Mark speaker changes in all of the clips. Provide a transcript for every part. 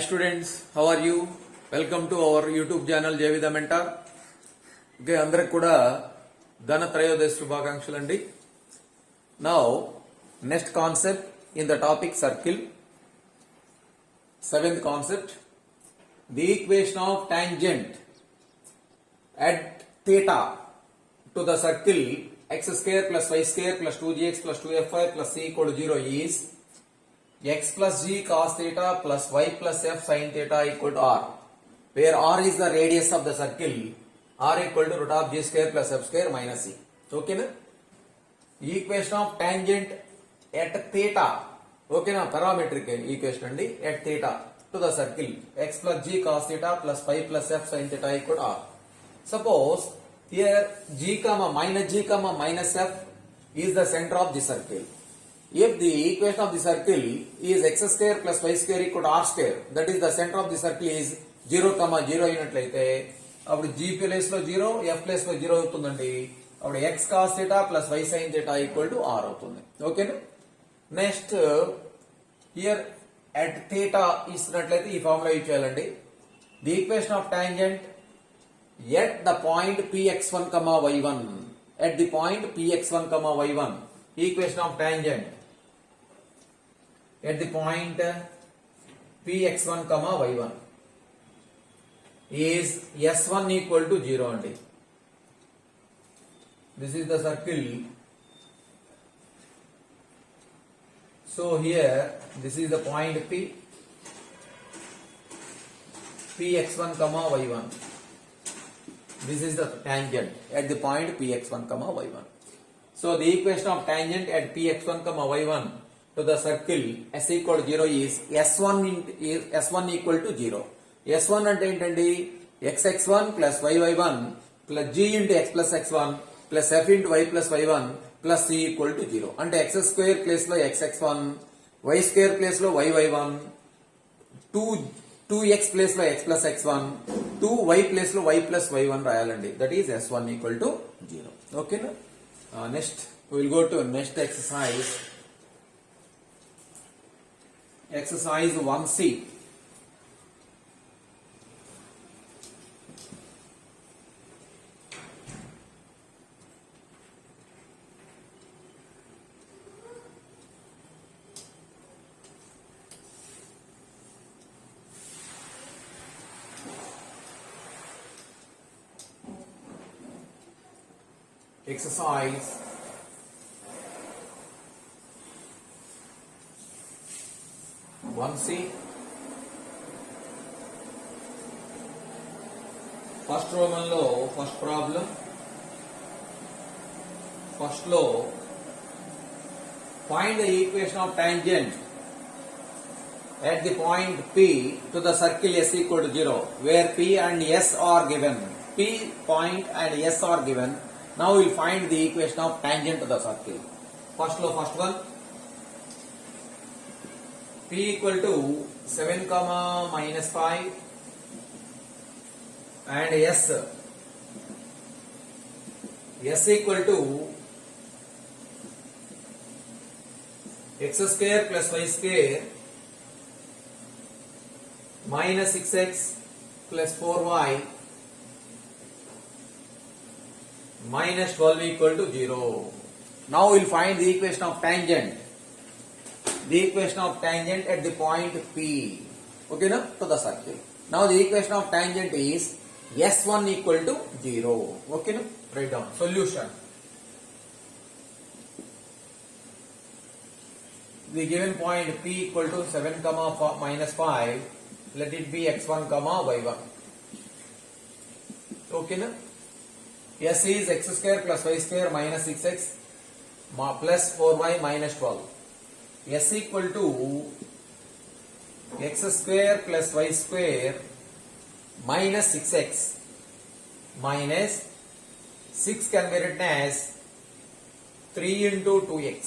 Speaker 1: students, how are you? Welcome to our YouTube channel JV the Mentor. Okay, అందరికి కూడా ఘన త్రయోదశి శుభాకాంక్షలు అండి. Now, next concept in the topic circle. Seventh concept, the equation of tangent at theta to the circle x square plus y square plus 2gx plus 2fy plus c equal to 0 is x plus g cos theta plus y plus f sin theta equal to r, where r is the radius of the circle, r equal to root of g square plus f square minus c. Okay na? Equation of tangent at theta, okay na, parametric equation andi, at theta to the circle x plus g cos theta plus y plus f sin theta equal to r. Suppose here g comma minus f is the center of the circle. If the equation of the circle is x square plus y square equal to r square, that is the center of the circle is 0, 0 అయినట్లయితే అప్పుడు g place లో 0, f place లో 0 అవుతుందండి. అప్పుడు x cos theta plus y sin theta equal to r అవుతుంది. ఓకేనా? Next here at theta ఇస్తున్నట్లయితే ఈ formula use చేయాలండి. The equation of tangent at the point px1, y1, at the point px1, y1, equation of tangent at the point px1, y1 is s1 equal to 0 andi. This is the circle. So here this is the point px1, y1. This is the tangent at the point px1, y1. So the equation of tangent at px1, y1 to the circle s equal to 0 is s1 equal to 0. s1 అంటే ఏంటండి? xx1 plus yy1 plus g into x plus x1 plus f into y plus y1 plus c equal to 0. అంటే x square place లో xx1, y square place లో yy1, 2x place లో x plus x1, 2y place లో y plus y1 రాయాలండి. That is s1 equal to 0. Okay na? Next we will go to next exercise. Exercise 1c. Exercise 1c. First Roman లో first problem. First లో find the equation of tangent at the point P to the circle S equal to 0, where P and S are given. P point and S are given. Now we will find the equation of tangent to the circle. First law, first one, P equal to 7, minus 5 and S equal to x square plus y square minus 6x plus 4y minus 12 equal to 0. Now we will find the equation of tangent. The equation of tangent at the point P, okay na, to the circle. Now the equation of tangent is s1 equal to 0. Okay na? Write down. Solution. The given point P equal to 7, minus 5. Let it be x1, y1. Okay na? S is x square plus y square minus 6x plus 4y minus 12. S equal to x square plus y square minus 6x minus 6 can be written as 3 into 2x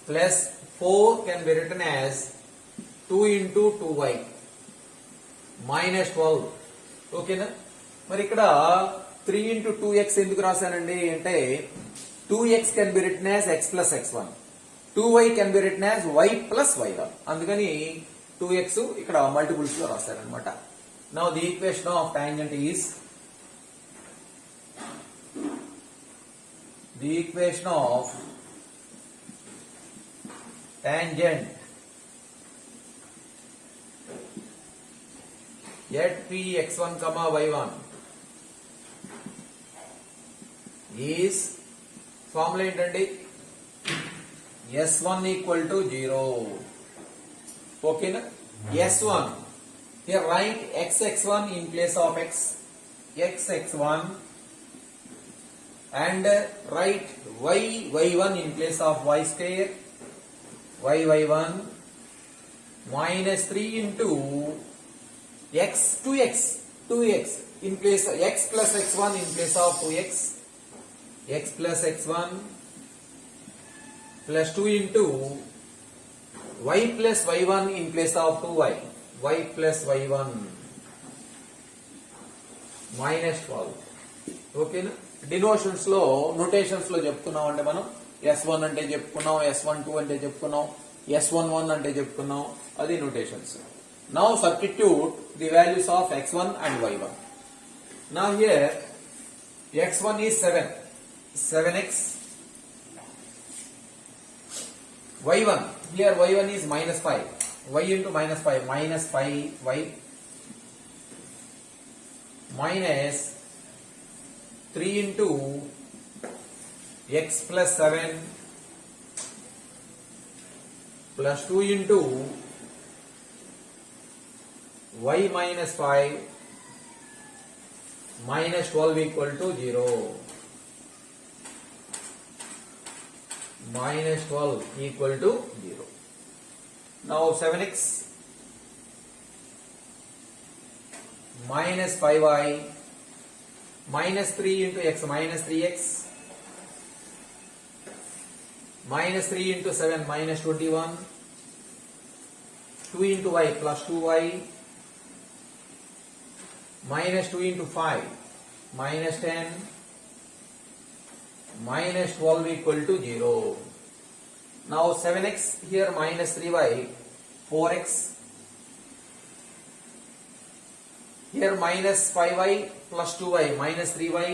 Speaker 1: plus 4 can be written as 2 into 2y minus 12. Okay na? మరి ఇక్కడ 3 into 2x ఎందుకు రాశానండి అంటే 2x can be written as x plus x1, 2y can be written as y plus y1. అందుకని 2x ఇక్కడ multiples లో రాశారనమాట. Now the equation of tangent is the equation of tangent at p x1 comma y1 is formula ఏంటండి s1 equal to 0. okay na s1 here write xx1 in place of xx1 and write y1 in place of y square y1 minus 3 into x 2x in place of x plus x1 in place of 2x x plus x1 plus 2 into y plus y1 in place of 2y y plus y1 minus 12. okay na డినోషన్స్ లో notations లో చెప్పుకున్నాం అంటే మనం s1 అంటే చెప్పుకున్నాం, s12 అంటే చెప్పుకున్నాం, s11 అంటే చెప్పుకున్నాం, అది notations. Now substitute the values of x1 and y1. Now here x1 is 7x, y1 here y1 is minus 5, y into minus 5 minus 5y minus 3 into x plus 7 plus 2 into y minus 5 minus 12 equal to 0. Minus 12 equal to 0. Now 7x minus 5y minus 3 into x minus 3x minus 3 into 7 minus 21 2 into y plus 2y minus 2 into 5 minus 10 minus 12 equal to 0. Now 7x here minus 3y 4x here minus 5y plus 2y minus 3y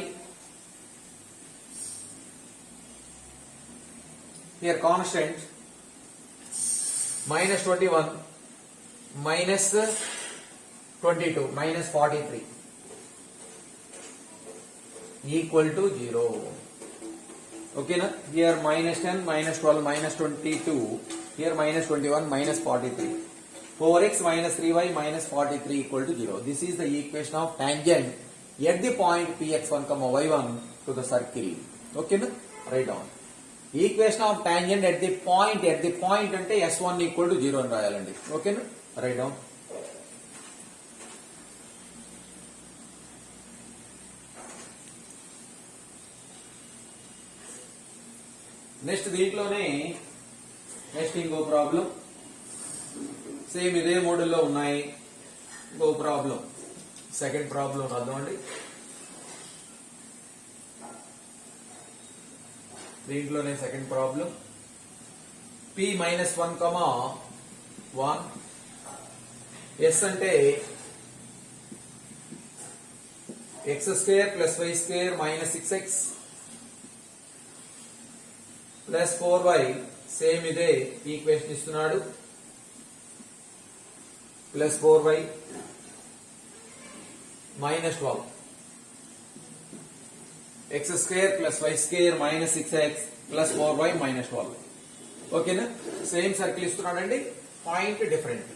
Speaker 1: here constant minus 21 minus 22 minus 43 equal to 0. okay na here minus 10 minus 12 minus 22 here minus 21 minus 43 4x minus 3y minus 43 equal to 0. This is the equation of tangent at the point px1 comma y1 to the circle. okay na write down equation of tangent at the point ante s1 equal to 0 అని రాయాలండి. okay na write down next దీంట్లోనే next ఇంకో problem same ఇదే మోడల్లో ఉన్నాయి. ఇంకో problem second problem రాద్దామండి. దీంట్లోనే second problem p minus 1,1 S అంటే x² plus y² minus 6x plus 4y same ఇదే ఈక్వేషన్ ఇస్తున్నాడు plus 4y minus 12 x square plus y square minus 6x plus 4y minus 12. ఓకేనా సేమ్ సర్కిల్ ఇస్తున్నాడండి, పాయింట్ డిఫరెంట్.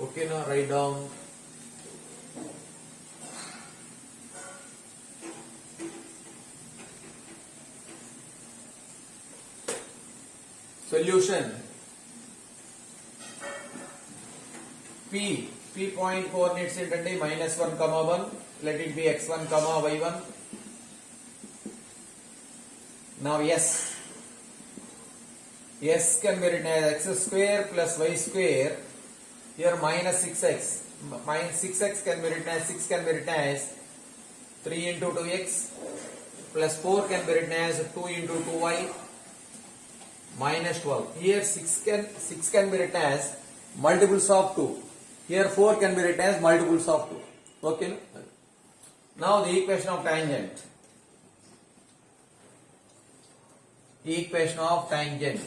Speaker 1: ఓకేనా right down solution. P point coordinates ఏంటంటే -1, 1. Let it be x1, y1. Now S can be written as x square plus y square. Here minus 6x. Minus 6x can be written as 3 into 2x plus 4 can be written as 2 into 2y minus 12. Here 6 can be written as multiples of 2. Here 4 can be written as multiples of 2. Okay. Now the equation of tangent. Equation of tangent.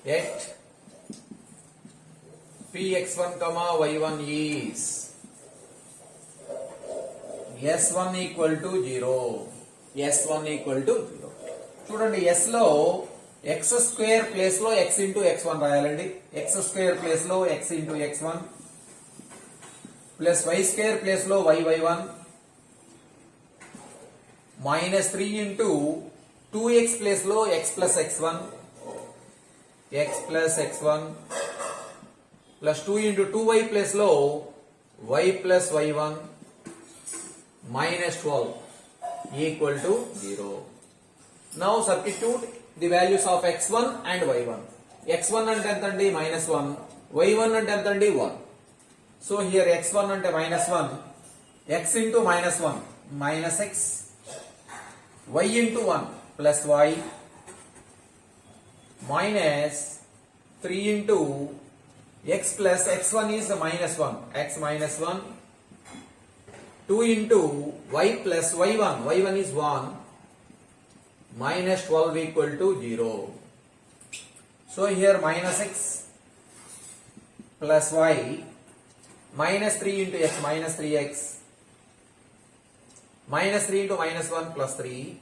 Speaker 1: At px1 comma y1 is s1 equal to 0. s1 equal to 0. చూడండి s లో x square place లో x into x1 రాయాలండి. x square place లో x into x1 plus y square place లో y1 minus 3 into 2x place లో x plus x1 x plus x1 plus 2 into 2y place లో y plus y1 minus 12 equal to 0. Now substitute the values of x1 and y1. x1 అంటే ఎంతండి minus 1, y1 అంటే ఎంతండి 1. So here x1 అంటే minus 1, x into minus 1 minus x, y into 1 plus y minus 3 into x plus x1 is minus 1, x minus 1, 2 into y plus y1, y1 is 1, minus 12 equal to 0. So here minus x plus y minus 3 into x minus 3x minus 3 into minus 1 plus 3.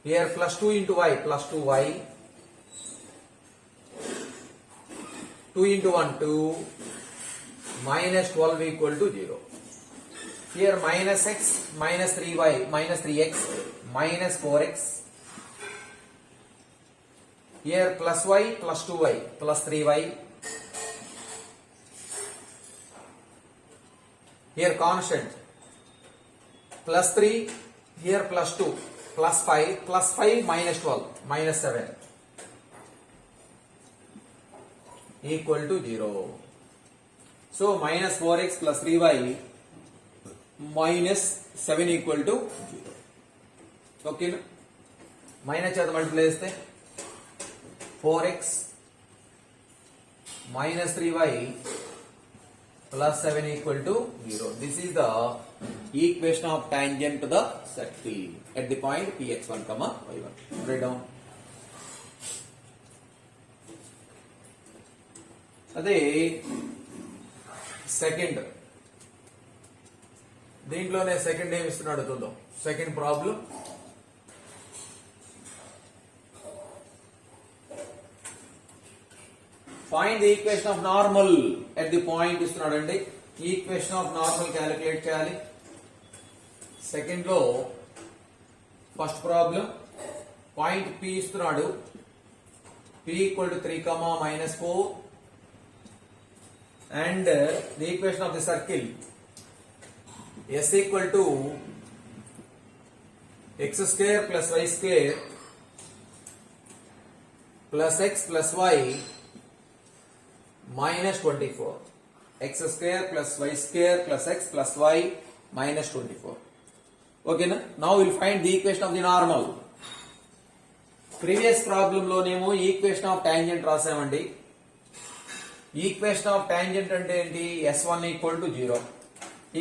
Speaker 1: Here plus 2 into y plus 2y, 2 into 1 2, minus 12 equal to 0. Here minus x minus 3y minus 3x minus 4x. Here plus y plus 2y plus 3y. Here constant plus 3. Here plus 2 plus 5 minus 12 minus 7 equal to 0. So minus 4x plus 3y minus 7 equal to 0. Okay, minus చేత multiply చేస్తే 4x minus 3y plus 7 equal to 0. This is the equation of tangent to the circle at the point px1 comma y1. Write down. అదే second, దీంట్లోనే second ఏమి ఇస్తున్నాడు చూద్దాం. Second problem, find the equation of normal at the point ఇస్తున్నాడు అండి. Equation of normal calculate చేయాలి. Second లో first problem point P ఇస్తున్నాడు. p equal to 3, minus 4 and the equation of the circle s equal to x square plus y square plus x plus y minus 24. x square plus y square plus x plus y minus 24. Okay na? Now we will find the equation of the normal. Previous problem లో నేమో equation of tangent రాసామండి. Equation of tangent అంటే ఏంటి? s1 equal to 0.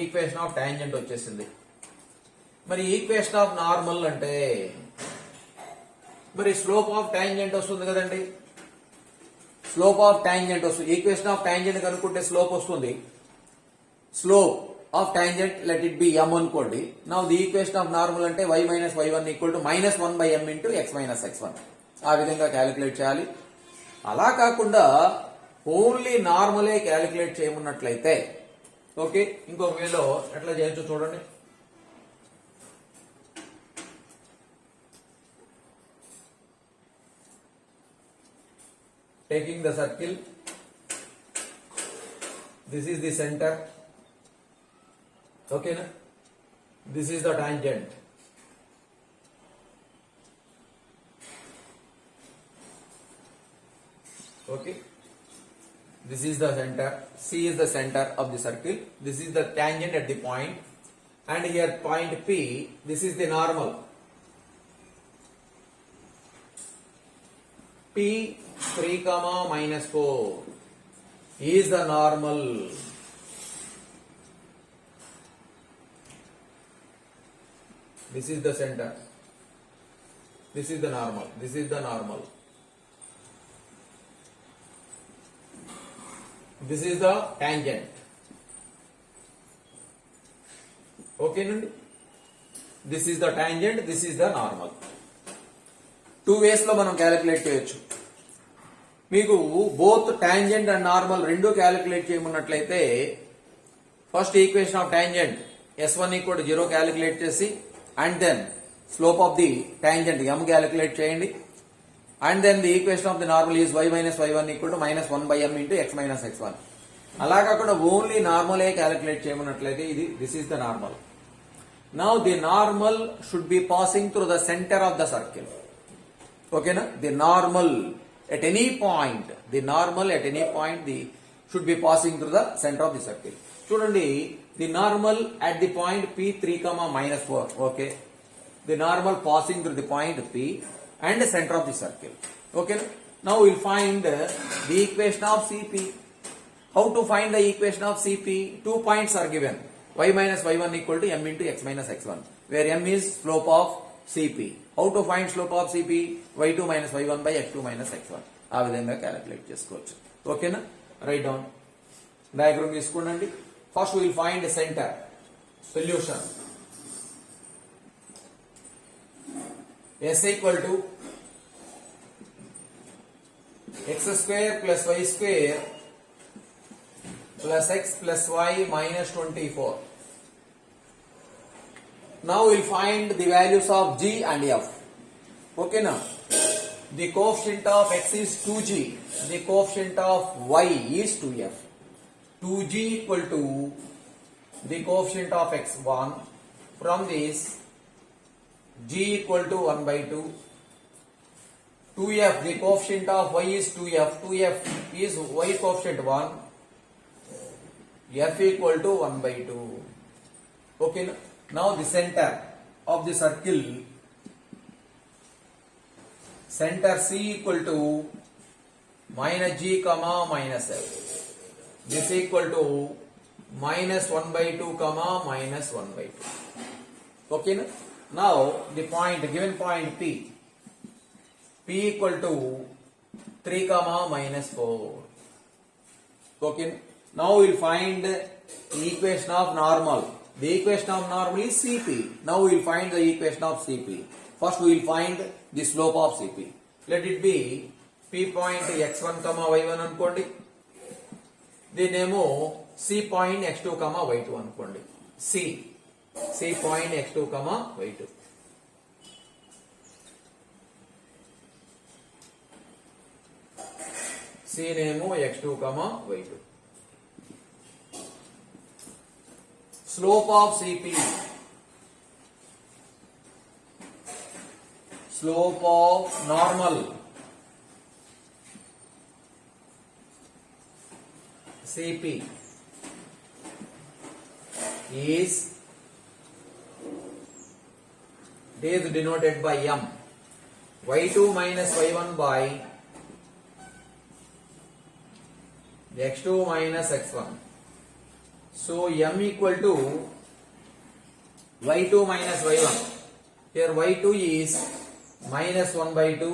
Speaker 1: Equation of tangent వచ్చేసింది. మరి equation of normal అంటే మరి slope of tangent వస్తుంది కదండి. స్లోప్ ఆఫ్ టాంజెంట్ వస్తుంది. ఈక్వేషన్ ఆఫ్ టాంజెంట్ కనుక్కుంటే స్లోప్ వస్తుంది. Slope of tangent let it be m అనుకోండి. Now the equation of normal అంటే y minus y1 equal to minus 1/m into x minus x1. ఆ విధంగా calculate చేయాలి. అలా కాకుండా ఓన్లీ నార్మలే క్యాలిక్యులేట్ చేయమన్నట్లయితే ఓకే, ఇంకొక వేలో ఎట్లా చేయొచ్చు చూడండి. Taking the circle, this is the center, okay na? This is the tangent. Okay, This is the center. C is the center of the circle. This is the tangent at the point. And here point P, this is the normal. P 3 comma minus 4 is the normal. This is the center. This is the normal. This is the normal. This is the tangent. Okay, Nandi? This is the tangent. This is the normal. Two ways లో మనం calculate చేయొచ్చు. మీకు both tangent and normal రెండు calculate చేయమన్నట్లయితే first equation of tangent S1 equal 0 calculate చేసి and then slope of the tangent m calculate చేయండి. And then the equation of the normal is y minus y1 equal to -1/m into x minus x1. అలా కాకుండా only నార్మలే calculate చేయమన్నట్లయితే ఇది this is the normal. Now the normal should be passing through the centre of the circle. ఓకేనా? The normal at any point, the normal at any point should be passing through the center of the circle. చూడండి, the normal at the point P3 comma minus 4. Okay, the normal passing through the point P and the center of the circle. Okay, now we'll find the equation of CP. How to find the equation of CP? 2 points are given. Y minus y1 equal to m into x minus x1, where m is slope of CP. How to find slope of CP? y2 minus y1 by x2 minus x1. ఆ విధంగా calculate చేసుకోవచ్చు. ఓకేనా? Right down diagram తీసుకోండి. First will find centre. Solution S equal to x square plus y square plus x plus y minus 24. Now we'll find the values of g and f. Okay, now the coefficient of x is 2g, the coefficient of y is 2f. 2g equal to the coefficient of x1. From this, g equal to 1 by 2. 2f, the coefficient of y is 2f. 2f is y coefficient 1. f equal to 1 by 2. Okay, now the center of the circle, center C equal to minus g comma minus f. This equal to minus 1 by 2 comma minus 1 by 2. Okay, now the point, given point P equal to 3 comma minus 4. Okay, now we'll find the equation of normal. The equation of normal is CP. Now we will find the equation of CP. First we will find the slope of CP. Let it be P point x1 comma y1 అనుకోండి. దీనేమో C point x2 comma y2 అనుకోండి. C point x2 comma y2. C నేమో x2 comma y2. Slope of CP. Slope of normal. CP is denoted by m. y2 minus y1 by x2 minus x1. So m equal to y2 minus y1. Here y2 is minus 1 by 2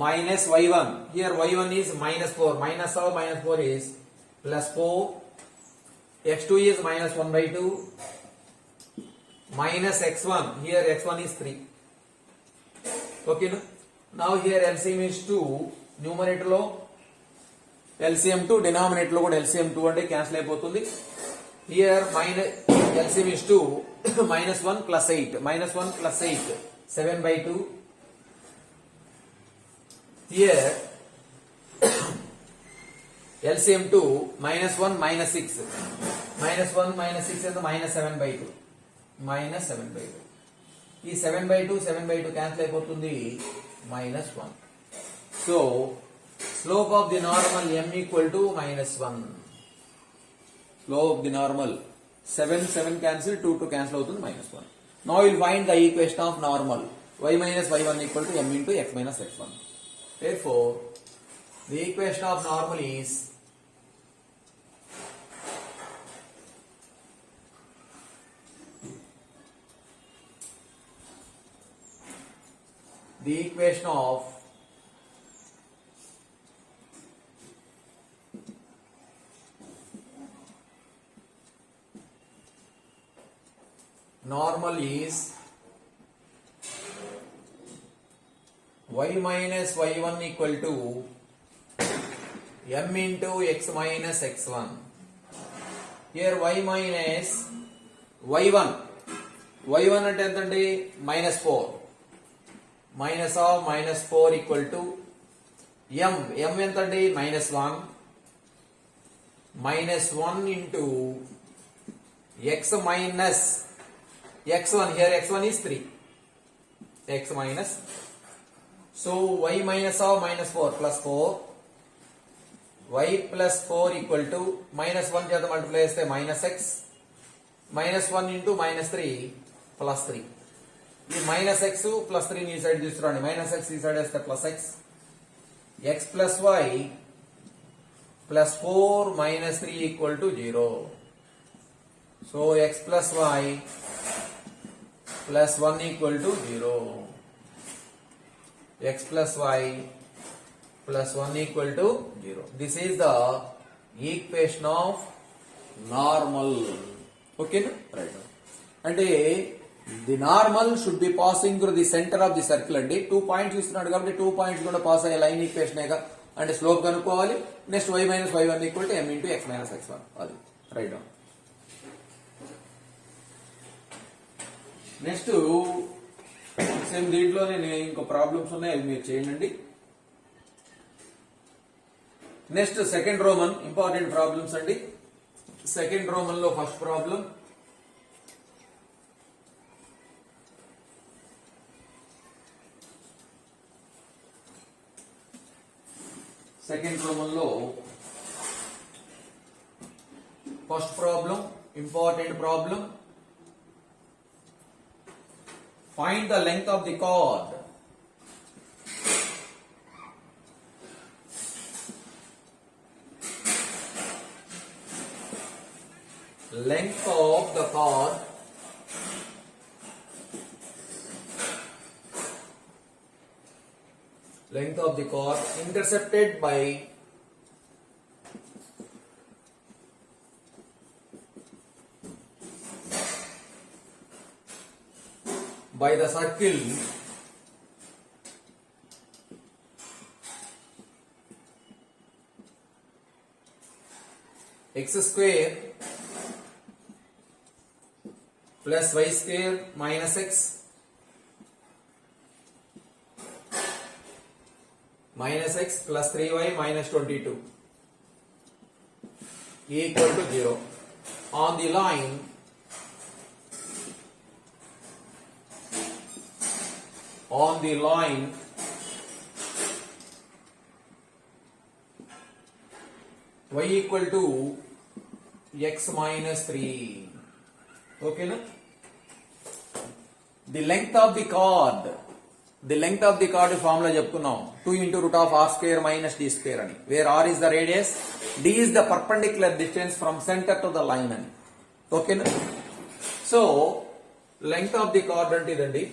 Speaker 1: minus y1. Here y1 is minus 4. Minus of minus 4 is plus 4. x2 is minus 1 by 2 minus x1. Here x1 is 3. Okay, no? Now here LCM is 2. Numerator lo LCM 2, denominator lo kuda LCM 2 ante cancel అయిపోతుంది. Here minus LCM is 2 minus 1 plus 8. Minus 1 plus 8. 7 by 2. Here LCM 2 minus 1 minus 6. Minus 1 minus 6 is minus 7 by 2. Minus 7 by 2. ఈ 7 by 2 cancel అయిపోతుంది minus 1. So Slope of the normal m equal to -1. Slope of the normal 7 cancel, 2 cancel అవుతుంది -1. Now we'll find the equation of normal y minus y1 equal to m into x minus x1. Therefore, the equation of normal is the equation of normal is y minus y1 equal to m into x minus x1. Here y minus y1 అంటే ఎంతండి -4 minus of -4 equal to m ఎంతండి -1 into x minus x1. Here x1 is 3, x minus, so y minus of -4 plus 4, y plus 4 equal to -1 చేత multiply చేస్తే -x, -1 into -3 plus 3. ఈ -x plus 3 ని ఈ side తీసుకురండి, -x ఈ side వేస్తే +x, x plus y plus 4 minus 3 equal to 0. So x plus y plus 1 equal to 0. X plus y plus 1 equal to 0. This is the equation of normal. Okay, no? Right. అంటే the normal should be passing through the center of the circle అండి. 2 points ఇస్తున్నాడు కాబట్టి 2 points కూడా pass అయ్యే line equation అంటే slope కనుక్కోవాలి. Next y minus y1 equal to m into x minus x1. అది right down. Next same దీంట్లోనే ఇంకో ప్రాబ్లమ్స్ ఉన్నాయి, అవి మీరు చేయండి. Next second Roman important problems అండి. సెకండ్ రోమన్ లో first problem important problem. Find the length of the chord. Length of the chord intercepted by the circle x square plus y square minus x plus 3y minus 22 equal to 0 on the line y equal to x minus 3. Okay, no? The length of the chord formula చెప్పుకున్నాం 2 into root of r square minus d square అని, where r is the radius, d is the perpendicular distance from center to the line అని. Okay, no? So length of the chord అంటే ఇదండి.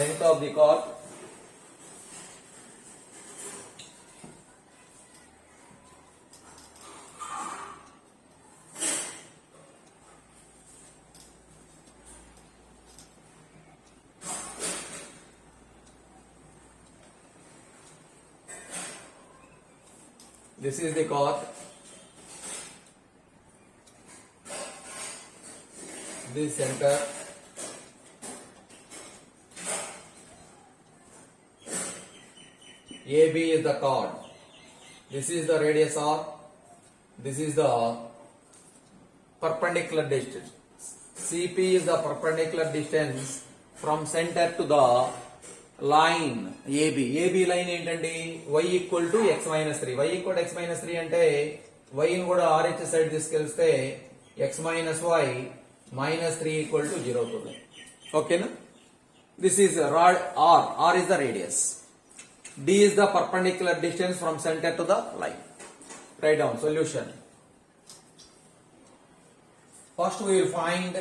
Speaker 1: Length of the chord this is the chord, this center, AB is the chord, this is the radius R, this is the perpendicular distance, CP is the perpendicular distance from center to the line AB line ఏంటండి y equal to x minus 3 y equal to x minus 3 అంటే y ని కూడా RH side తీసుకెళ్తే x minus y minus 3 equal to 0 అవుతుంది. ఓకేనా? This is rod r is the radius, d is the perpendicular distance from center to the line. Write down solution. First we will find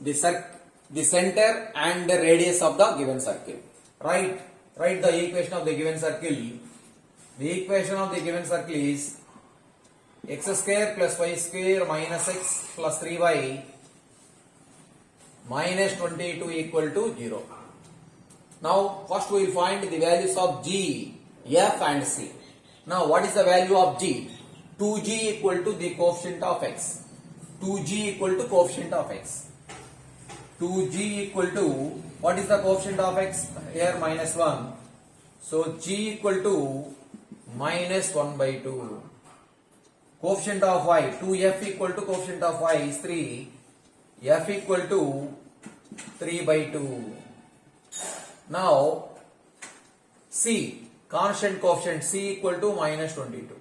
Speaker 1: the center and the radius of the given circle. Write the equation of the given circle. The equation of the given circle is x square plus y square minus x plus 3y minus 22 equal to 0. Now first we will find the values of g, f and c. Now what is the value of g? 2g equal to the coefficient of x. 2g equal to coefficient of x. 2g equal to, what is the coefficient of x? Here minus 1. So g equal to minus 1 by 2. Coefficient of y, 2f equal to coefficient of y is 3. F equal to 3 by 2. Now c, constant coefficient c equal to minus 22.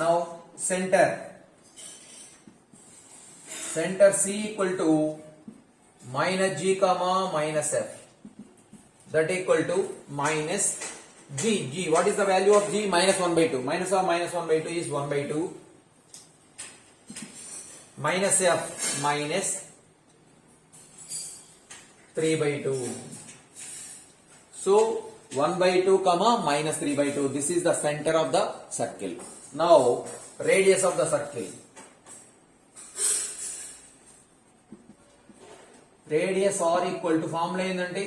Speaker 1: Now center c equal to minus g comma minus f, that equal to minus g. What is the value of g? Minus 1 by 2. Minus of minus 1 by 2 is 1 by 2. Minus f minus 3 by 2. So 1 by 2 comma minus 3 by 2. This is the center of the circle. Now radius of the circle. Radius r equal to formula ఏందండి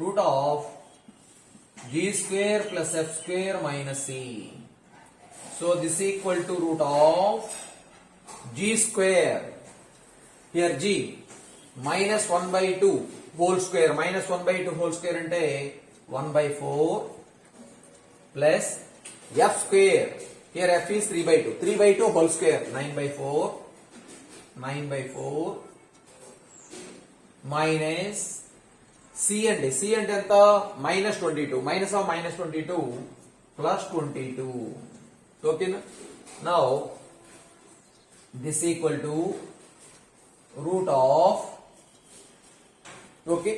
Speaker 1: root of g square plus f square minus c. So this equal to root of g square, here g minus 1 by 2 whole square, minus 1 by 2 whole square అంటే 1 by 4 plus f square, here f is 3 by 2, 3 by 2 whole square 9 by 4 minus c అంటే ఎంత minus 22, minus of minus 22 plus 22. ఓకేనా? Now this equal to root of, okay,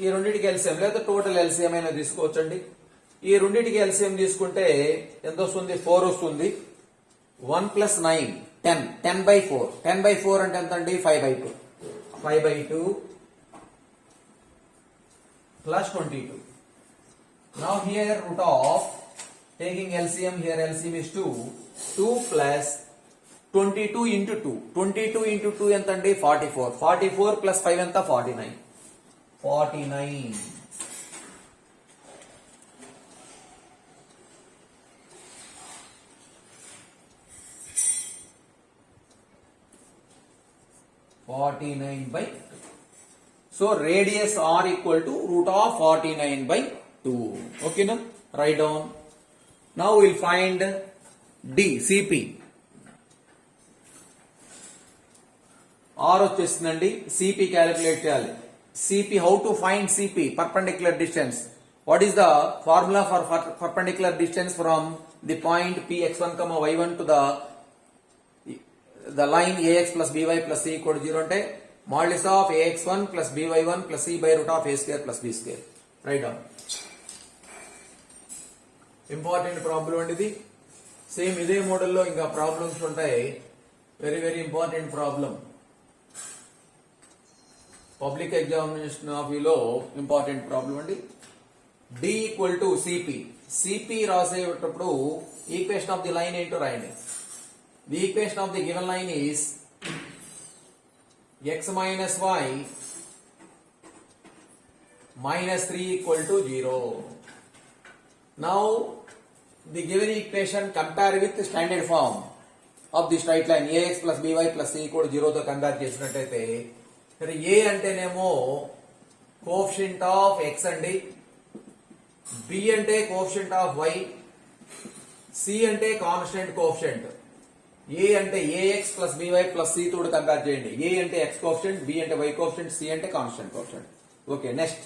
Speaker 1: ఈ రెండింటికి LCM లేదా total LCM అయినా తీసుకోవచ్చండి. ఈ రెండింటికి ఎల్సిఎం తీసుకుంటే ఎంత వస్తుంది? 4 వస్తుంది. 1 plus 9 10 by 4, 10 by 4 అంటే ఎంత అండి? 5 by 2, 5 by 2 plus 22. Now here root of, taking LCM, here LCM is 2 plus 22 into 2. 22 into 2 ఎంత అండి? 44. 44 plus 5 ఎంత? 49. 49. by 2. So radius r equal to root of 49 by 2. Okay, now write down. Now we will find d, CP. R వచ్చేస్తుందండి. CP calculate చేయాలి. CP, how to find CP? Perpendicular distance. What is the formula for perpendicular distance from the point px1 comma y1 to the line ax plus by plus c equal to 0 అంటే modulus of ax1 plus by1 plus c by root of a square plus b square. Write down. Important problem అండి ఇది. Same ఇదే మోడల్లో ఇంకా problems ఉంటాయి. Very very important problem. Public examination of లో important problem అండి. d equal to CP రాసేటప్పుడు equation of the line ఏంటో రాయండి. The equation of the given line is x minus y minus 3 equal to 0. Now the given equation compare with the standard form of the straight line ax plus by plus c equal to 0 తో compare చేసినట్టయితే ఇక్కడ a అంటేనేమో coefficient of x అండి, b అంటే coefficient of y, c అంటే constant coefficient. a అంటే ax plus by plus c తోడు compare చేయండి. a అంటే x కోఎఫిషియంట్, b అంటే y కోఎఫిషియంట్, c అంటే constant coefficient. Okay next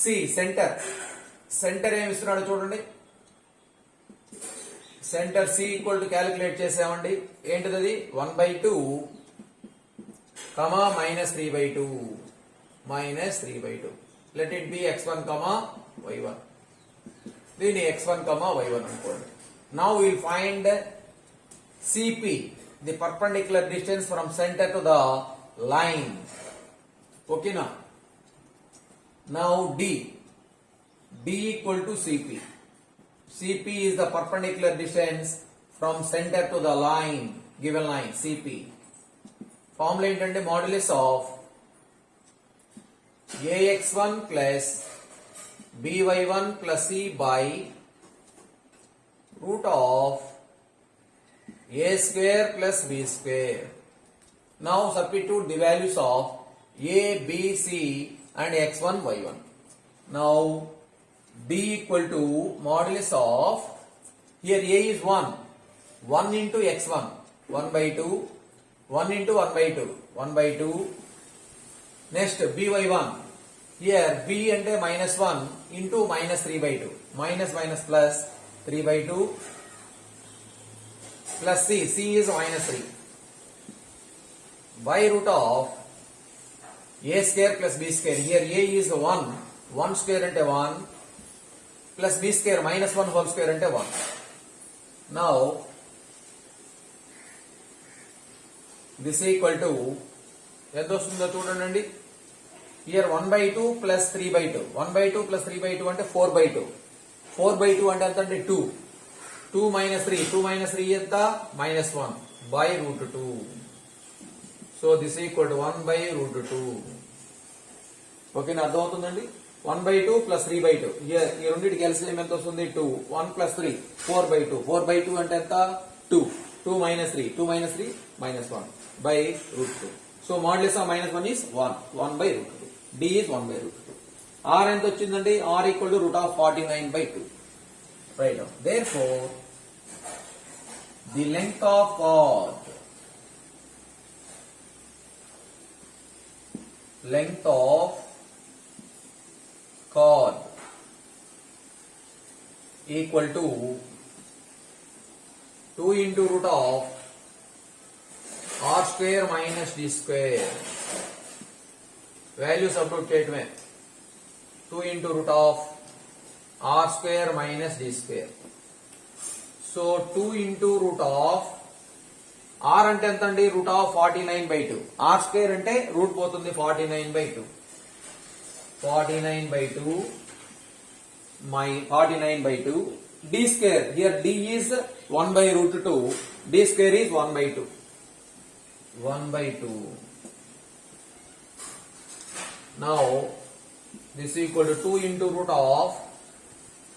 Speaker 1: C centre. Centre ఏమి ఇస్తున్నాడో చూడండి. Centre C equal to calculate చేసామండి. ఏంటిది అది 1/2 కమా -3/2 -3/2. Let it be x1 y1. దీని x1 y1 అనుకోండి. Now will find CP, the perpendicular distance from center to the line. Okay now. Now D equal to CP. CP is the perpendicular distance from center to the line, given line CP. Formula ఏంటంటే modulus of AX1 plus BY1 plus C by root of A square plus B square. Now substitute the values of A, B, C and X1, Y1. Now D equal to modulus of, here A is 1, 1 into X1, 1/2, 1 into 1/2, 1/2. Next BY1, here B and -1 into -3/2, minus plus 3/2 plus C is -3 by root of A square plus B square. Here A is 1 square and 1 plus B square -1 whole square and 1. Now this equal to ఎంత వస్తుందో చూడండి. Here 1/2 plus 3/2, 1/2 plus 3/2 అంటే 4/2, 4/2 అంటే ఎంత అంటే 2, 2 minus 3 ఎంత -1 by root 2. So this equal to 1 by root 2. ఓకేనా, అర్థమవుతుందండి. 1/2 plus 3/2. Here ఈ రెండింటికి ఎల్సిఎం ఎంత వస్తుంది 2, 1 plus 3 4/2, 4/2 అంటే ఎంత 2, 2 minus 3 -1 by root 2. So modulus of -1 is 1 by root 2. D is 1 by root 2. R ఎంత వచ్చిందండి, R equal to root of 49/2. Right now, therefore the length of chord equal to 2 into root of R square minus D square. Value substitute చేయటమే. 2 into root of R square minus D square. So 2 into root of R అంటే ఎంత అండి, root of 49/2. R square అంటే route పోతుంది 49/2. 49/2 D square. Here D is 1 by root 2. D square is 1/2. 1/2. Now this equal to 2 into root of,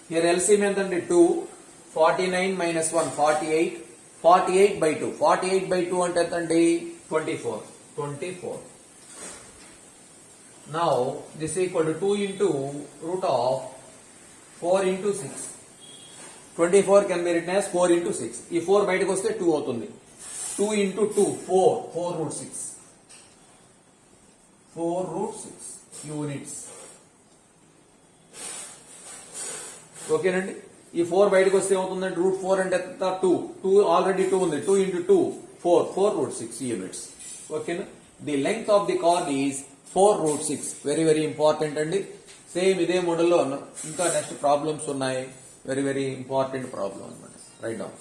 Speaker 1: here LCM ఎంత అండి 2, 49 minus 1 48, 48/2. 48/2 అంటే ఎంత అండి 24. Now this equal to 2 into root of 4 into 6. 24 can be written as 4 into 6. ఈ 4 బయటకు వస్తే 2 అవుతుంది. 2 into 2 4 root 6. 4 root 6 units. ఓకేనండి. ఈ 4 బయటకు వస్తే ఏమవుతుందంటే రూట్ 4 అంటే 2 ఆల్రెడీ 2 ఉంది. 2 into 2 4 root 6 units. ఓకేనా. The length of the card is 4 root 6. Very important అండి. సేమ్ ఇదే మోడల్లో ఇంకా నెక్స్ట్ ప్రాబ్లమ్స్ ఉన్నాయి. వెరీ ఇంపార్టెంట్ ప్రాబ్లం అనమాట. Right down.